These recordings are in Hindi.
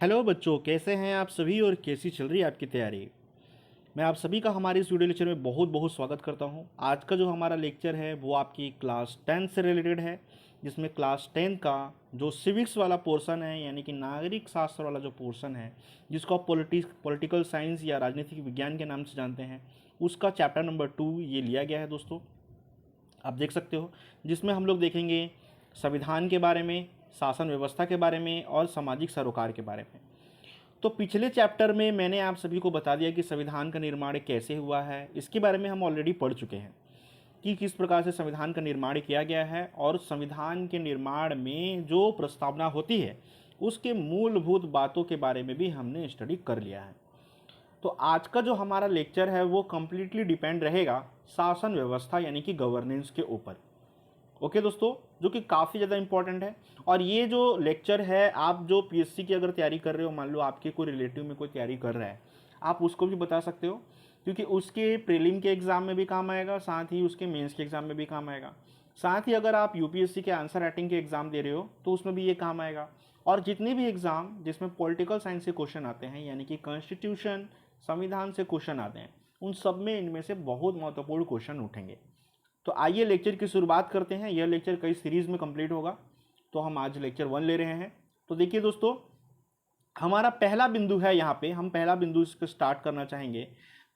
हेलो बच्चों, कैसे हैं आप सभी और कैसी चल रही है आपकी तैयारी। मैं आप सभी का हमारे इस वीडियो लेक्चर में बहुत बहुत स्वागत करता हूं। आज का जो हमारा लेक्चर है वो आपकी क्लास 10 से रिलेटेड है, जिसमें क्लास 10 का जो सिविक्स वाला पोर्शन है, यानी कि नागरिक शास्त्र वाला जो पोर्शन है, जिसको आप पॉलिटिकल साइंस या राजनीतिक विज्ञान के नाम से जानते हैं, उसका चैप्टर नंबर 2 ये लिया गया है दोस्तों। आप देख सकते हो, जिसमें हम लोग देखेंगे संविधान के बारे में, शासन व्यवस्था के बारे में और सामाजिक सरोकार के बारे में। तो पिछले चैप्टर में मैंने आप सभी को बता दिया कि संविधान का निर्माण कैसे हुआ है। इसके बारे में हम ऑलरेडी पढ़ चुके हैं कि किस प्रकार से संविधान का निर्माण किया गया है, और संविधान के निर्माण में जो प्रस्तावना होती है उसके मूलभूत बातों के बारे में भी हमने स्टडी कर लिया है। तो आज का जो हमारा लेक्चर है वो कम्प्लीटली डिपेंड रहेगा शासन व्यवस्था यानी कि गवर्नेंस के ऊपर। ओके दोस्तों, जो कि काफ़ी ज़्यादा इंपॉर्टेंट है। और ये जो लेक्चर है, आप जो पीएससी की अगर तैयारी कर रहे हो, मान लो आपके कोई रिलेटिव में कोई तैयारी कर रहा है, आप उसको भी बता सकते हो, क्योंकि उसके प्रीलिम के एग्ज़ाम में भी काम आएगा, साथ ही उसके मेंस के एग्ज़ाम में भी काम आएगा। साथ ही अगर आप यूपीएससी के आंसर राइटिंग के एग्ज़ाम दे रहे हो तो उसमें भी ये काम आएगा। और जितने भी एग्ज़ाम जिसमें पॉलिटिकल साइंस से क्वेश्चन आते हैं, यानी कि कॉन्स्टिट्यूशन, संविधान से क्वेश्चन आते हैं, उन सब में इनमें से बहुत महत्वपूर्ण क्वेश्चन उठेंगे। तो आइए लेक्चर की शुरुआत करते हैं। यह लेक्चर कई सीरीज़ में कंप्लीट होगा, तो हम आज लेक्चर 1 ले रहे हैं। तो देखिए दोस्तों, हमारा पहला बिंदु है, यहाँ पे हम पहला बिंदु इसको स्टार्ट करना चाहेंगे।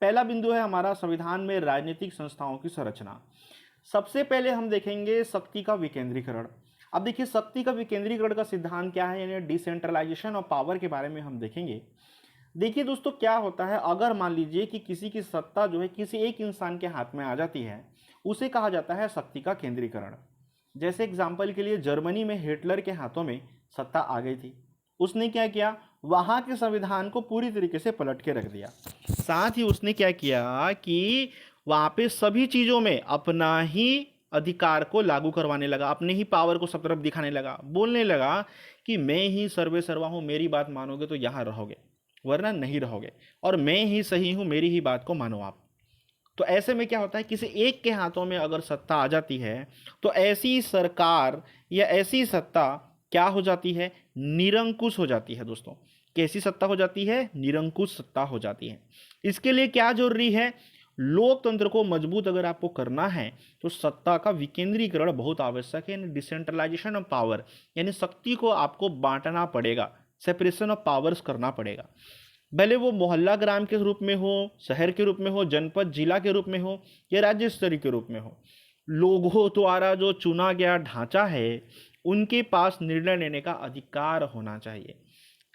पहला बिंदु है हमारा संविधान में राजनीतिक संस्थाओं की संरचना। सबसे पहले हम देखेंगे शक्ति का विकेंद्रीकरण। अब देखिए, शक्ति का विकेंद्रीकरण का सिद्धांत क्या है, यानी डिसेंट्रलाइजेशन ऑफ पावर के बारे में हम देखेंगे। देखिए दोस्तों, क्या होता है, अगर मान लीजिए कि किसी की सत्ता जो है किसी एक इंसान के हाथ में आ जाती है, उसे कहा जाता है शक्ति का केंद्रीकरण। जैसे एग्जाम्पल के लिए जर्मनी में हिटलर के हाथों में सत्ता आ गई थी। उसने क्या किया, वहाँ के संविधान को पूरी तरीके से पलट के रख दिया। साथ ही उसने क्या किया कि वहाँ पे सभी चीज़ों में अपना ही अधिकार को लागू करवाने लगा, अपने ही पावर को सब तरफ दिखाने लगा, बोलने लगा कि मैं ही सर्वे सर्वा हूँ, मेरी बात मानोगे तो यहाँ रहोगे वरना नहीं रहोगे, और मैं ही सही हूँ, मेरी ही बात को मानो आप। तो ऐसे में क्या होता है, किसी एक के हाथों में अगर सत्ता आ जाती है तो ऐसी सरकार या ऐसी सत्ता क्या हो जाती है, निरंकुश हो जाती है दोस्तों। कैसी सत्ता हो जाती है, निरंकुश सत्ता हो जाती है। इसके लिए क्या जरूरी है, लोकतंत्र को मजबूत अगर आपको करना है तो सत्ता का विकेंद्रीकरण बहुत आवश्यक है, यानी डिसेंट्रलाइजेशन ऑफ पावर, यानी शक्ति को आपको बांटना पड़ेगा, सेपरेशन ऑफ पावर्स करना पड़ेगा। भले वो मोहल्ला ग्राम के रूप में हो, शहर के रूप में हो, जनपद जिला के रूप में हो, या राज्य स्तरीय के रूप में हो, लोगों द्वारा जो चुना गया ढांचा है उनके पास निर्णय लेने का अधिकार होना चाहिए,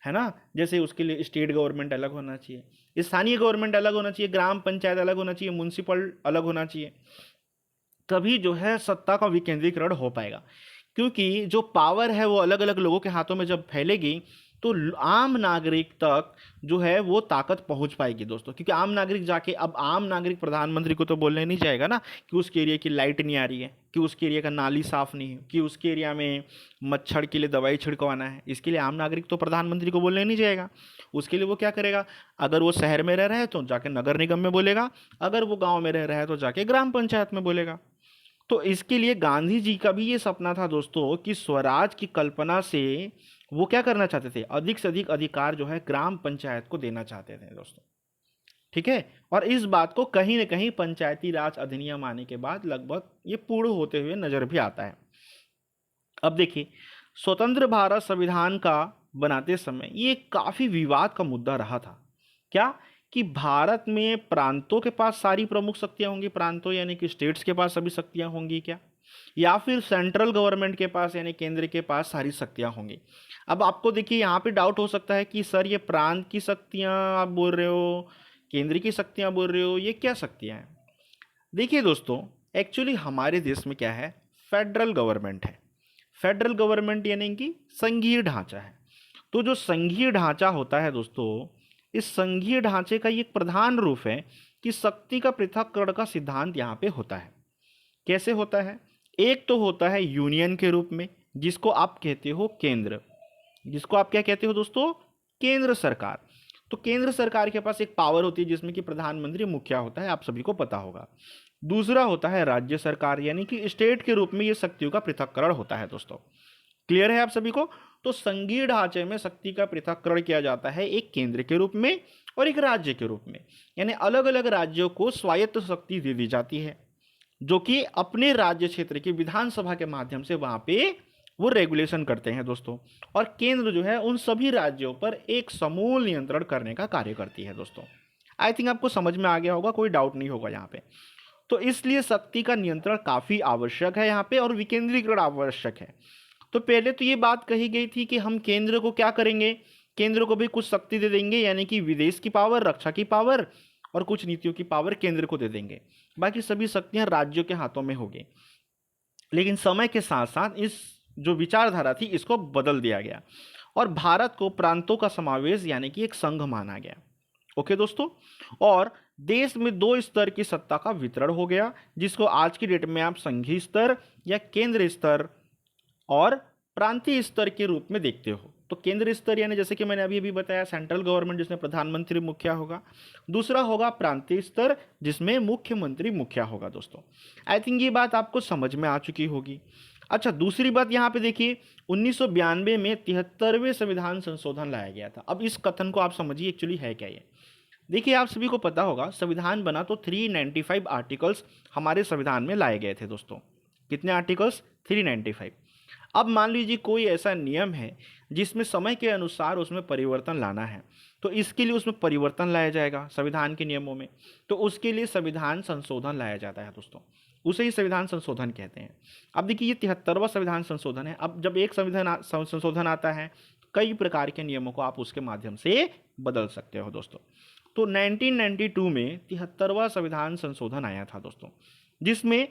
है ना। जैसे उसके लिए स्टेट गवर्नमेंट अलग होना चाहिए, स्थानीय गवर्नमेंट अलग होना चाहिए, ग्राम पंचायत अलग होना चाहिए, म्यूनसिपल अलग होना चाहिए। तभी जो है सत्ता का विकेंद्रीकरण हो पाएगा, क्योंकि जो पावर है वो अलग अलग लोगों के हाथों में जब फैलेगी तो आम नागरिक तक जो है वो ताकत पहुंच पाएगी दोस्तों। क्योंकि आम नागरिक जाके, अब आम नागरिक प्रधानमंत्री को तो बोलने नहीं जाएगा ना कि उसके एरिया की लाइट नहीं आ रही है, कि उसके एरिया का नाली साफ नहीं है, कि उसके एरिया में मच्छर के लिए दवाई छिड़कवाना है। इसके लिए आम नागरिक तो प्रधानमंत्री को बोलने नहीं जाएगा। उसके लिए वो क्या करेगा, अगर वो शहर में रह रहा है तो जाके नगर निगम में बोलेगा, अगर वो गाँव में रह रहा है तो जाके ग्राम पंचायत में बोलेगा। तो इसके लिए गांधी जी का भी ये सपना था दोस्तों कि स्वराज की कल्पना से वो क्या करना चाहते थे, अधिक से अधिक अधिकार जो है ग्राम पंचायत को देना चाहते थे दोस्तों। ठीक है, और इस बात को कहीं ना कहीं पंचायती राज अधिनियम आने के बाद लगभग ये पूर्ण होते हुए नजर भी आता है। अब देखिए, स्वतंत्र भारत संविधान का बनाते समय ये काफी विवाद का मुद्दा रहा था। क्या, कि भारत में प्रांतों के पास सारी प्रमुख शक्तियां होंगी, प्रांतों यानी कि स्टेट्स के पास सभी शक्तियां होंगी क्या, या फिर सेंट्रल गवर्नमेंट के पास यानी केंद्र के पास सारी शक्तियां होंगी। अब आपको देखिए यहाँ पे डाउट हो सकता है कि सर ये प्रांत की शक्तियां आप बोल रहे हो, केंद्र की शक्तियां बोल रहे हो, ये क्या शक्तियां हैं। देखिए दोस्तों, एक्चुअली हमारे देश में क्या है, फेडरल गवर्नमेंट है। फेडरल गवर्नमेंट यानी कि संघीय ढांचा है। तो जो संघीय ढांचा होता है दोस्तों, इस संघीय ढांचे का ये एक प्रधान रूप है कि शक्ति का पृथक्करण का सिद्धांत यहाँ पे होता है। कैसे होता है, एक तो होता है यूनियन के रूप में, जिसको आप कहते हो केंद्र, जिसको आप क्या कहते हो दोस्तों, केंद्र सरकार। तो केंद्र सरकार के पास एक पावर होती है जिसमें कि प्रधानमंत्री मुखिया होता है, आप सभी को पता होगा। दूसरा होता है राज्य सरकार, यानी कि स्टेट के रूप में ये शक्तियों का पृथक्करण होता है दोस्तों। क्लियर है आप सभी को। तो संघीय ढांचे में शक्ति का पृथक्करण किया जाता है एक केंद्र के रूप में और एक राज्य के रूप में, यानी अलग अलग राज्यों को स्वायत्त शक्ति दे दी जाती है जो कि अपने राज्य क्षेत्र की विधानसभा के माध्यम से वहां पे वो रेगुलेशन करते हैं दोस्तों। और केंद्र जो है उन सभी राज्यों पर एक समूल नियंत्रण करने का कार्य करती है दोस्तों। आई थिंक आपको समझ में आ गया होगा, कोई डाउट नहीं होगा यहाँ पे। तो इसलिए शक्ति का नियंत्रण काफी आवश्यक है यहाँ पे और विकेंद्रीकरण आवश्यक है। तो पहले तो ये बात कही गई थी कि हम केंद्र को क्या करेंगे, केंद्र को भी कुछ शक्ति दे देंगे, यानी कि विदेश की पावर, रक्षा की पावर और कुछ नीतियों की पावर केंद्र को दे देंगे, बाकी सभी शक्तियां राज्यों के हाथों में होगी। लेकिन समय के साथ साथ इस जो विचारधारा थी इसको बदल दिया गया और भारत को प्रांतों का समावेश यानी कि एक संघ माना गया। ओके दोस्तों, और देश में 2 स्तर की सत्ता का वितरण हो गया, जिसको आज की डेट में आप संघीय स्तर या केंद्र स्तर और प्रांतीय स्तर के रूप में देखते हो। तो केंद्र स्तर यानी जैसे कि मैंने अभी अभी बताया सेंट्रल गवर्नमेंट जिसमें प्रधानमंत्री मुखिया होगा, दूसरा होगा प्रांतीय स्तर जिसमें मुख्यमंत्री मुखिया होगा दोस्तों। आई थिंक ये बात आपको समझ में आ चुकी होगी। अच्छा, दूसरी बात यहाँ पे देखिए, 1992 में 73वें संविधान संशोधन लाया गया था। अब इस कथन को आप समझिए एक्चुअली है क्या ये। देखिए, आप सभी को पता होगा संविधान बना तो 395 आर्टिकल्स हमारे संविधान में लाए गए थे दोस्तों। कितने आर्टिकल्स? 395। अब मान लीजिए कोई ऐसा नियम है जिसमें समय के अनुसार उसमें परिवर्तन लाना है, तो इसके लिए उसमें परिवर्तन लाया जाएगा संविधान के नियमों में, तो उसके लिए संविधान संशोधन लाया जाता है दोस्तों, उसे ही संविधान संशोधन कहते हैं। अब देखिए, ये 73वां संविधान संशोधन है। अब जब एक संविधान संशोधन आता है, कई प्रकार के नियमों को आप उसके माध्यम से बदल सकते हो दोस्तों। तो 1992 में 73वां संविधान संशोधन आया था दोस्तों, जिसमें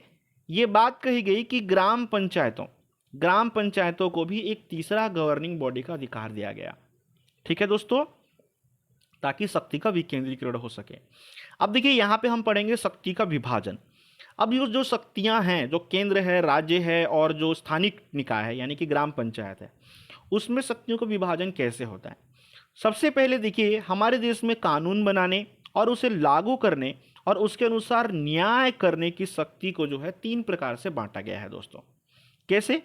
ये बात कही गई कि ग्राम पंचायतों को भी एक तीसरा गवर्निंग बॉडी का अधिकार दिया गया। ठीक है दोस्तों, ताकि शक्ति का विकेंद्रीकरण हो सके। अब देखिए, यहाँ पे हम पढ़ेंगे शक्ति का विभाजन। अब ये जो शक्तियाँ हैं, जो केंद्र है, राज्य है और जो स्थानिक निकाय है यानी कि ग्राम पंचायत है, उसमें शक्तियों का विभाजन कैसे होता है। सबसे पहले देखिए, हमारे देश में कानून बनाने और उसे लागू करने और उसके अनुसार न्याय करने की शक्ति को जो है 3 प्रकार से बांटा गया है दोस्तों। कैसे?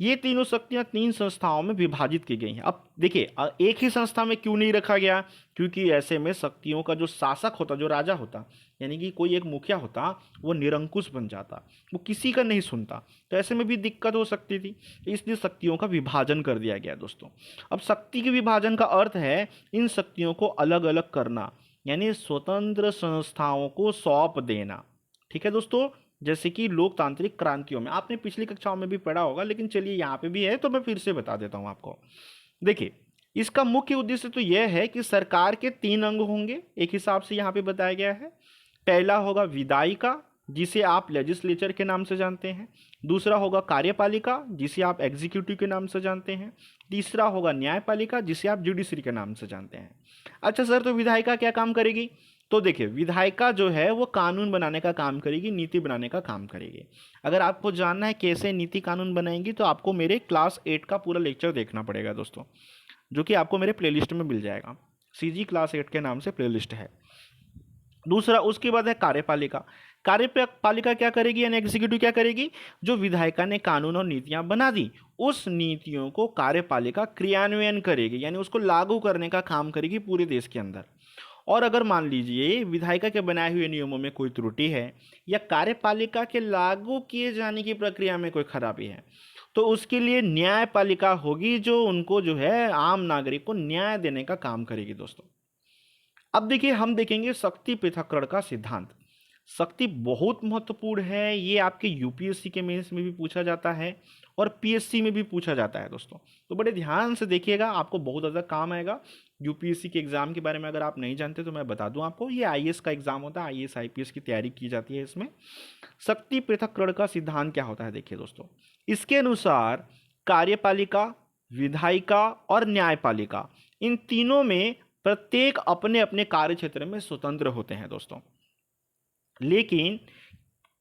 ये तीनों शक्तियां 3 संस्थाओं में विभाजित की गई हैं। अब देखिए, एक ही संस्था में क्यों नहीं रखा गया, क्योंकि ऐसे में शक्तियों का जो शासक होता, जो राजा होता, यानी कि कोई एक मुखिया होता, वो निरंकुश बन जाता, वो किसी का नहीं सुनता, तो ऐसे में भी दिक्कत हो सकती थी, इसलिए शक्तियों का विभाजन कर दिया गया दोस्तों। अब शक्ति के विभाजन का अर्थ है इन शक्तियों को अलग अलग करना, यानी स्वतंत्र संस्थाओं को सौंप देना। ठीक है दोस्तों, जैसे कि लोकतांत्रिक क्रांतियों में आपने पिछली कक्षाओं में भी पढ़ा होगा, लेकिन चलिए यहाँ पे भी है तो मैं फिर से बता देता हूँ आपको। देखिए, इसका मुख्य उद्देश्य तो यह है कि सरकार के 3 अंग होंगे, एक हिसाब से यहाँ पे बताया गया है। पहला होगा विधायिका, जिसे आप लेजिस्लेचर के नाम से जानते हैं। दूसरा होगा कार्यपालिका, जिसे आप एग्जीक्यूटिव के नाम से जानते हैं। तीसरा होगा न्यायपालिका, जिसे आप जुडिशरी के नाम से जानते हैं। अच्छा सर, तो विधायिका क्या काम करेगी? तो देखिए, विधायिका जो है वो कानून बनाने का काम करेगी, नीति बनाने का काम करेगी। अगर आपको जानना है कैसे नीति कानून बनाएंगी, तो आपको मेरे क्लास 8 का पूरा लेक्चर देखना पड़ेगा दोस्तों, जो कि आपको मेरे प्लेलिस्ट में मिल जाएगा। सीजी क्लास 8 के नाम से प्लेलिस्ट है। दूसरा, उसके बाद है कार्यपालिका। कार्यपालिका क्या करेगी, यानी एग्जीक्यूटिव क्या करेगी? जो विधायिका ने कानून और नीतियां बना दी, उस नीतियों को कार्यपालिका क्रियान्वयन करेगी, यानी उसको लागू करने का काम करेगी पूरे देश के अंदर। और अगर मान लीजिए विधायिका के बनाए हुए नियमों में कोई त्रुटि है या कार्यपालिका के लागू किए जाने की प्रक्रिया में कोई खराबी है, तो उसके लिए न्यायपालिका होगी, जो उनको जो है आम नागरिक को न्याय देने का काम करेगी दोस्तों। अब देखिए, हम देखेंगे शक्ति पृथक्करण का सिद्धांत। शक्ति बहुत महत्वपूर्ण है, ये आपके यूपीएससी के मेंस में भी पूछा जाता है और पीएससी में भी पूछा जाता है दोस्तों। तो बड़े ध्यान से देखिएगा, आपको बहुत ज़्यादा काम आएगा। यूपीएससी के एग्जाम के बारे में अगर आप नहीं जानते तो मैं बता दूं आपको, ये आईएएस का एग्जाम होता है, आईएएस आईपीएस की तैयारी की जाती है इसमें। शक्ति पृथक्करण का सिद्धांत क्या होता है, देखिए दोस्तों। इसके अनुसार कार्यपालिका, विधायिका और न्यायपालिका, इन तीनों में प्रत्येक अपने अपने कार्य क्षेत्र में स्वतंत्र होते हैं दोस्तों, लेकिन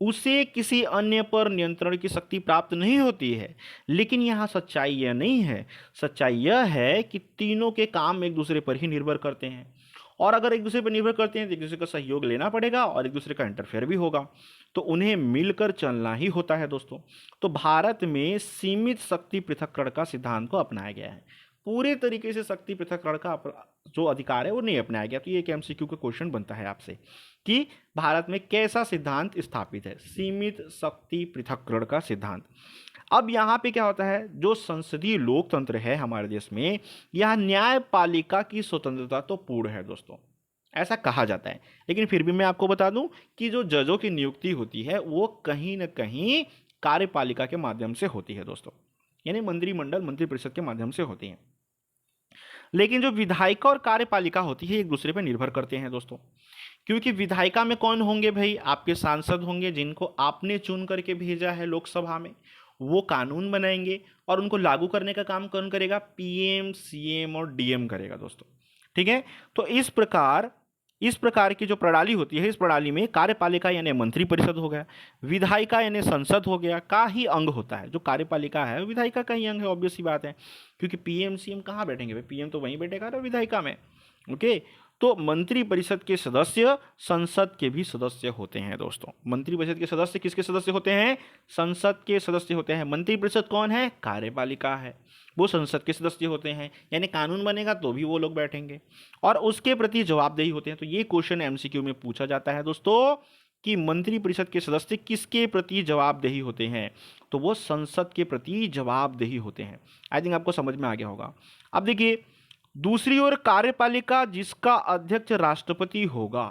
उसे किसी अन्य पर नियंत्रण की शक्ति प्राप्त नहीं होती है। लेकिन यहाँ सच्चाई यह नहीं है, सच्चाई यह है कि तीनों के काम एक दूसरे पर ही निर्भर करते हैं और अगर एक दूसरे पर निर्भर करते हैं तो एक दूसरे का सहयोग लेना पड़ेगा और एक दूसरे का इंटरफेयर भी होगा, तो उन्हें मिलकर चलना ही होता है दोस्तों। तो भारत में सीमित शक्ति पृथक्करण का सिद्धांत को अपनाया गया है। पूरे तरीके से शक्ति पृथक्करण का जो अधिकार है वो नहीं अपनाया गया। तो ये एक एमसीक्यू का क्वेश्चन बनता है आपसे कि भारत में कैसा सिद्धांत स्थापित है, सीमित शक्ति पृथक्करण का सिद्धांत। अब यहाँ पे क्या होता है, जो संसदीय लोकतंत्र है हमारे देश में, यह न्यायपालिका की स्वतंत्रता तो पूर्ण है दोस्तों, ऐसा कहा जाता है। लेकिन फिर भी मैं आपको बता दूं कि जो जजों की नियुक्ति होती है वो कहीं ना कहीं कार्यपालिका के माध्यम से होती है दोस्तों, यानी मंत्रिमंडल मंत्रिपरिषद के माध्यम से होती है। लेकिन जो विधायिका और कार्यपालिका होती है एक दूसरे पर निर्भर करते हैं दोस्तों, क्योंकि विधायिका में कौन होंगे भाई, आपके सांसद होंगे जिनको आपने चुन करके भेजा है लोकसभा में, वो कानून बनाएंगे और उनको लागू करने का काम कौन करेगा, पीएम सीएम और डीएम करेगा दोस्तों। ठीक है, तो इस प्रकार की जो प्रणाली होती है, इस प्रणाली में कार्यपालिका यानी मंत्रिपरिषद हो गया, विधायिका यानी संसद हो गया का ही अंग होता है। जो कार्यपालिका है विधायिका का ही अंग है, ऑब्वियस सी बात है, क्योंकि पीएम सीएम कहाँ बैठेंगे भाई, पीएम तो वहीं बैठेगा ना विधायिका में। ओके, तो मंत्रिपरिषद के सदस्य संसद के भी सदस्य होते हैं दोस्तों। मंत्रिपरिषद के सदस्य किसके सदस्य होते हैं, संसद के सदस्य होते हैं। मंत्रिपरिषद कौन है, कार्यपालिका है, वो संसद के सदस्य होते हैं, यानी कानून बनेगा तो भी वो लोग बैठेंगे और उसके प्रति जवाबदेही होते हैं। तो ये क्वेश्चन एमसीक्यू में पूछा जाता है दोस्तों कि मंत्रिपरिषद के सदस्य किसके प्रति जवाबदेही होते हैं, तो वो संसद के प्रति जवाबदेही होते हैं। आई थिंक आपको समझ में आ गया होगा। अब देखिए दूसरी ओर कार्यपालिका जिसका अध्यक्ष राष्ट्रपति होगा,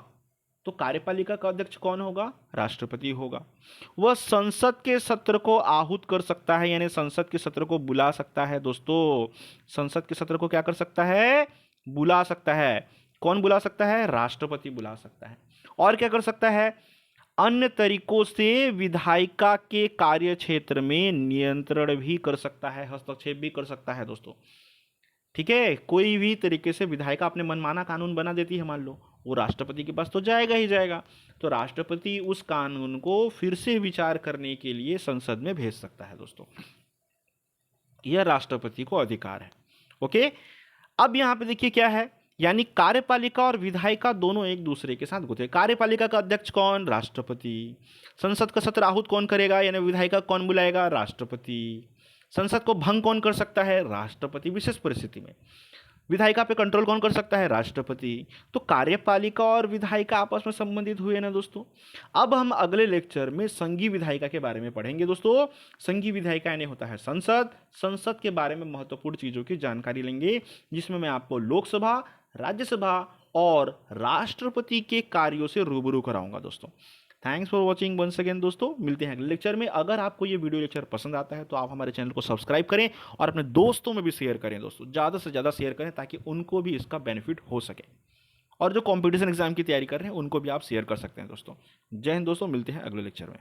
तो कार्यपालिका का अध्यक्ष कौन होगा, राष्ट्रपति होगा। वह संसद के सत्र को आहूत कर सकता है, यानी संसद के सत्र को बुला सकता है दोस्तों। संसद के सत्र को क्या कर सकता है, बुला सकता है। कौन बुला सकता है, राष्ट्रपति बुला सकता है। और क्या कर सकता है, अन्य तरीकों से विधायिका के कार्य क्षेत्र में नियंत्रण भी कर सकता है, हस्तक्षेप भी कर सकता है दोस्तों। ठीक है, कोई भी तरीके से विधायिका अपने मनमाना कानून बना देती है, मान लो, वो राष्ट्रपति के पास तो जाएगा ही जाएगा, तो राष्ट्रपति उस कानून को फिर से विचार करने के लिए संसद में भेज सकता है दोस्तों। यह राष्ट्रपति को अधिकार है। ओके, अब यहाँ पे देखिए क्या है, यानी कार्यपालिका और विधायिका दोनों एक दूसरे के साथ होते हैं। कार्यपालिका का अध्यक्ष कौन, राष्ट्रपति। संसद का सत्र आहूत कौन करेगा, यानी विधायिका कौन बुलाएगा, राष्ट्रपति। संसद को भंग कौन कर सकता है, राष्ट्रपति, विशेष परिस्थिति में। विधायिका पे कंट्रोल कौन कर सकता है, राष्ट्रपति। तो कार्यपालिका और विधायिका आपस में संबंधित हुए ना दोस्तों। अब हम अगले लेक्चर में संघीय विधायिका के बारे में पढ़ेंगे दोस्तों। संघीय विधायिका यानी होता है संसद। संसद के बारे में महत्वपूर्ण चीजों की जानकारी लेंगे, जिसमें मैं आपको लोकसभा, राज्यसभा और राष्ट्रपति के कार्यों से रूबरू कराऊंगा दोस्तों। Thanks for watching once again दोस्तों, मिलते हैं अगले लेक्चर में। अगर आपको ये वीडियो लेक्चर पसंद आता है तो आप हमारे चैनल को सब्सक्राइब करें और अपने दोस्तों में भी शेयर करें दोस्तों, ज़्यादा से ज़्यादा शेयर करें ताकि उनको भी इसका बेनिफिट हो सके। और जो कंपटीशन एग्जाम की तैयारी कर रहे हैं उनको भी आप शेयर कर सकते हैं दोस्तों। जय हिंद दोस्तों, मिलते हैं अगले लेक्चर में।